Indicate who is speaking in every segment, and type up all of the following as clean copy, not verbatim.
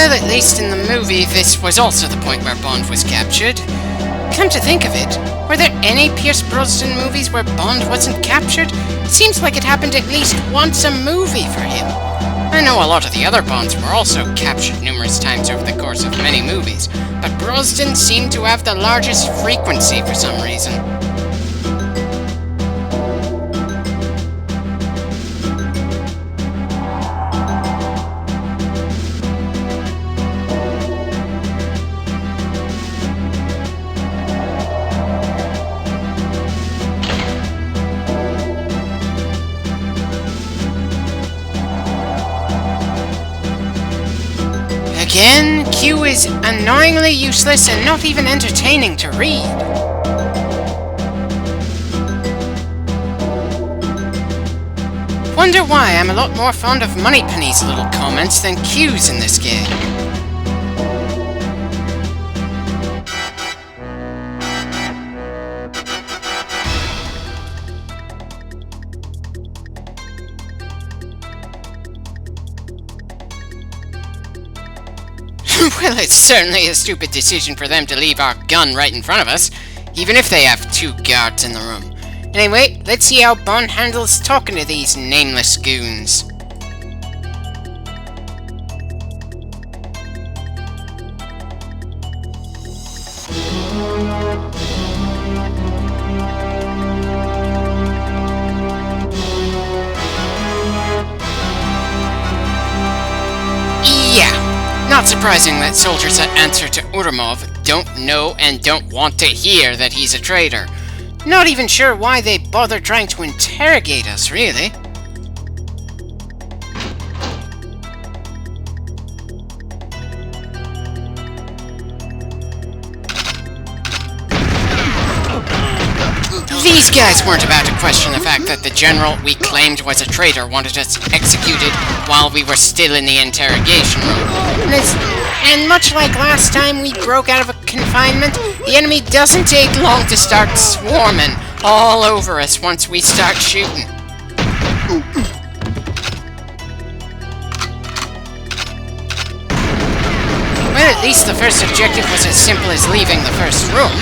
Speaker 1: Well, at least in the movie, this was also the point where Bond was captured. Come to think of it, were there any Pierce Brosnan movies where Bond wasn't captured? Seems like it happened at least once a movie for him. I know a lot of the other Bonds were also captured numerous times over the course of many movies, but Brosnan seemed to have the largest frequency for some reason. Again, Q is annoyingly useless and not even entertaining to read. Wonder why I'm a lot more fond of Moneypenny's little comments than Q's in this game. Well, it's certainly a stupid decision for them to leave our gun right in front of us, even if they have 2 guards in the room. Anyway, let's see how Bond handles talking to these nameless goons. Not surprising that soldiers that answer to Ourumov don't know and don't want to hear that he's a traitor. Not even sure why they bother trying to interrogate us, really. These guys weren't about to question the fact that the general we claimed was a traitor wanted us executed while we were still in the interrogation room. And much like last time we broke out of a confinement, the enemy doesn't take long to start swarming all over us once we start shooting. Well, at least the first objective was as simple as leaving the first room.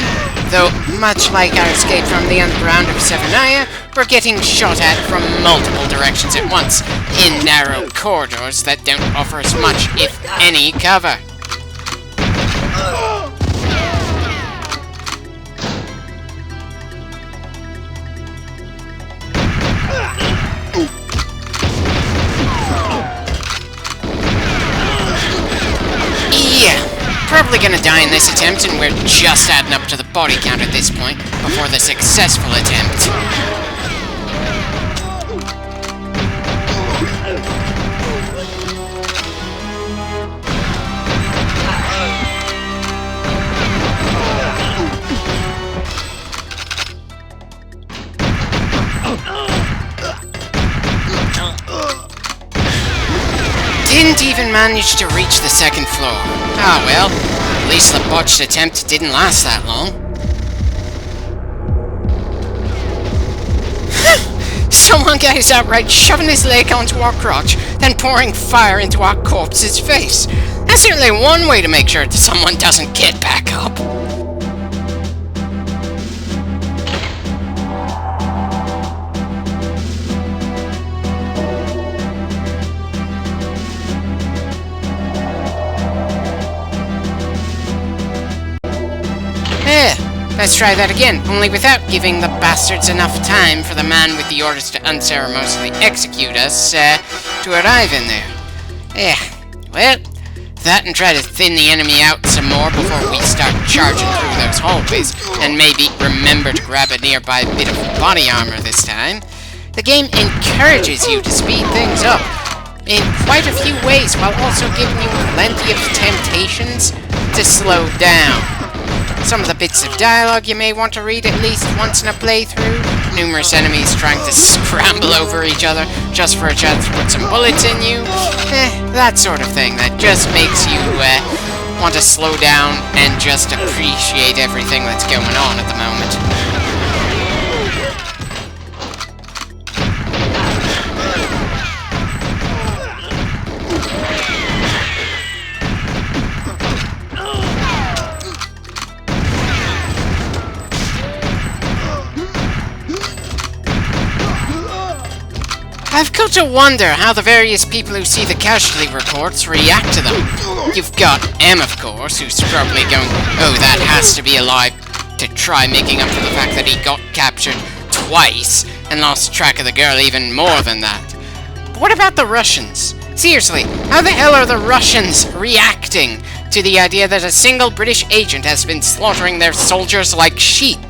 Speaker 1: Though, much like our escape from the underground of Severnaya, we're getting shot at from multiple directions at once, in narrow corridors that don't offer us much, if any, cover. Probably gonna die in this attempt, and we're just adding up to the body count at this point, before the successful attempt. Didn't even manage to reach the 2nd floor. Ah well, at least the botched attempt didn't last that long. Someone guy's outright shoving his leg onto our crotch, then pouring fire into our corpse's face. That's certainly one way to make sure that someone doesn't get back up. Let's try that again, only without giving the bastards enough time for the man with the orders to unceremoniously execute us, to arrive in there. Well, that and try to thin the enemy out some more before we start charging through those hallways, and maybe remember to grab a nearby bit of body armor this time. The game encourages you to speed things up in quite a few ways, while also giving you plenty of temptations to slow down. Some of the bits of dialogue you may want to read at least once in a playthrough. Numerous enemies trying to scramble over each other just for a chance to put some bullets in you. That sort of thing that just makes you want to slow down and just appreciate everything that's going on at the moment. I've got to wonder how the various people who see the casualty reports react to them. You've got M, of course, who's probably going, oh, that has to be a lie, to try making up for the fact that he got captured twice and lost track of the girl even more than that. But what about the Russians? Seriously, how the hell are the Russians reacting to the idea that a single British agent has been slaughtering their soldiers like sheep?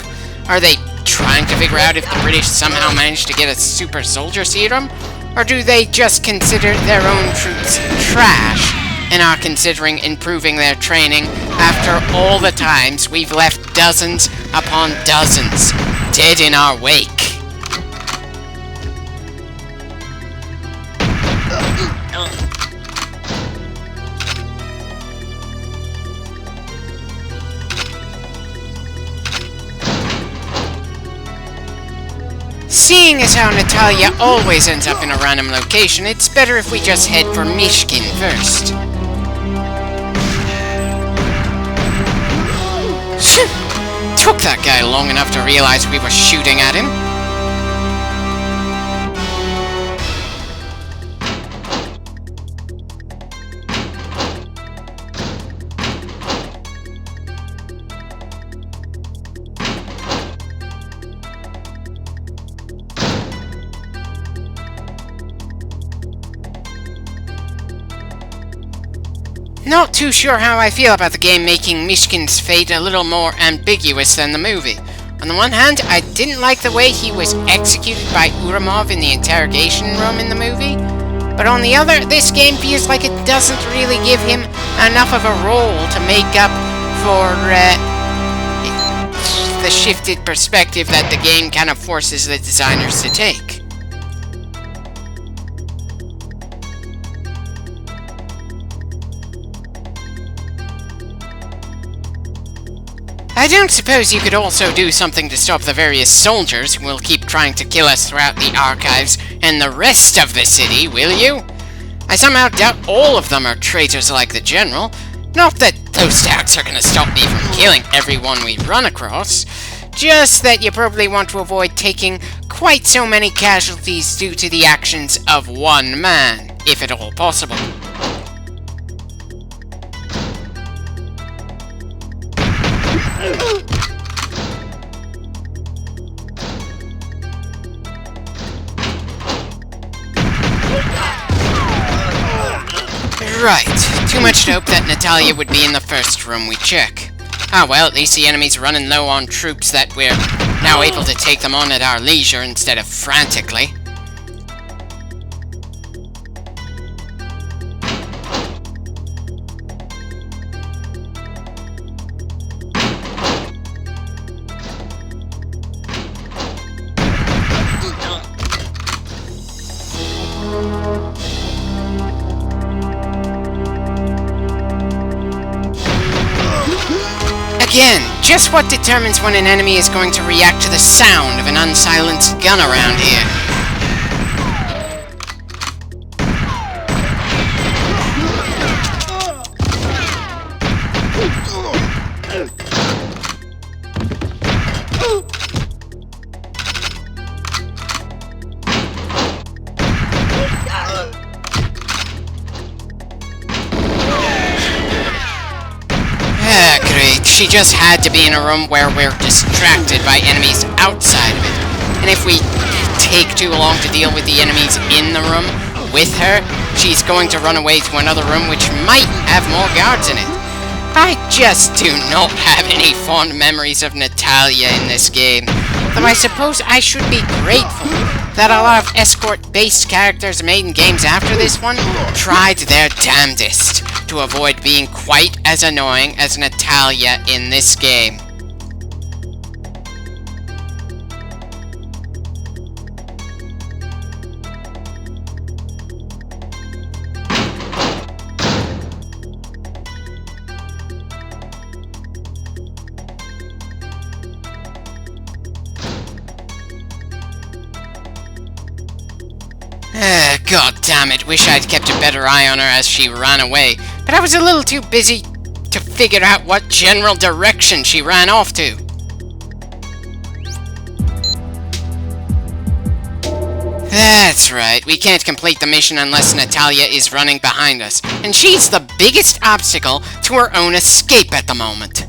Speaker 1: Are they trying to figure out if the British somehow managed to get a super soldier serum? Or do they just consider their own troops trash and are considering improving their training after all the times we've left dozens upon dozens dead in our wake? Seeing as how Natalya always ends up in a random location, it's better if we just head for Mishkin first. Took that guy long enough to realize we were shooting at him. Not too sure how I feel about the game making Mishkin's fate a little more ambiguous than the movie. On the one hand, I didn't like the way he was executed by Ourumov in the interrogation room in the movie, but on the other, this game feels like it doesn't really give him enough of a role to make up for the shifted perspective that the game kind of forces the designers to take. I don't suppose you could also do something to stop the various soldiers who will keep trying to kill us throughout the archives and the rest of the city, will you? I somehow doubt all of them are traitors like the General. Not that those doubts are gonna stop me from killing everyone we run across. Just that you probably want to avoid taking quite so many casualties due to the actions of one man, if at all possible. Right, too much to hope that Natalya would be in the first room we check. Ah well, at least the enemy's running low on troops that we're now able to take them on at our leisure instead of frantically. Again, just what determines when an enemy is going to react to the sound of an unsilenced gun around here? She just had to be in a room where we're distracted by enemies outside of it. And if we take too long to deal with the enemies in the room with her, she's going to run away to another room which might have more guards in it. I just do not have any fond memories of Natalya in this game, though I suppose I should be grateful that a lot of escort-based characters made in games after this one tried their damnedest to avoid being quite as annoying as Natalya in this game. God damn it, wish I'd kept a better eye on her as she ran away, but I was a little too busy to figure out what general direction she ran off to. That's right, we can't complete the mission unless Natalya is running behind us, and she's the biggest obstacle to her own escape at the moment.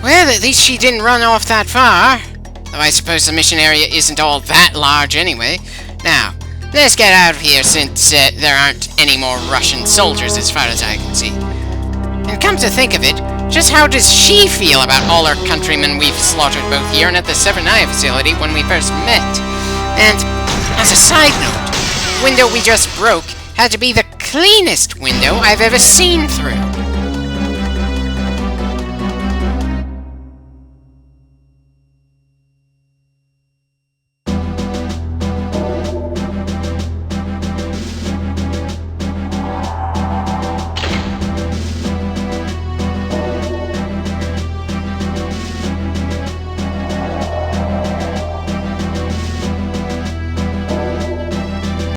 Speaker 1: Well, at least she didn't run off that far. Though I suppose the mission area isn't all that large anyway. Now, let's get out of here since there aren't any more Russian soldiers as far as I can see. And come to think of it, just how does she feel about all our countrymen we've slaughtered both here and at the Severnaya facility when we first met? And, as a side note, the window we just broke had to be the cleanest window I've ever seen through.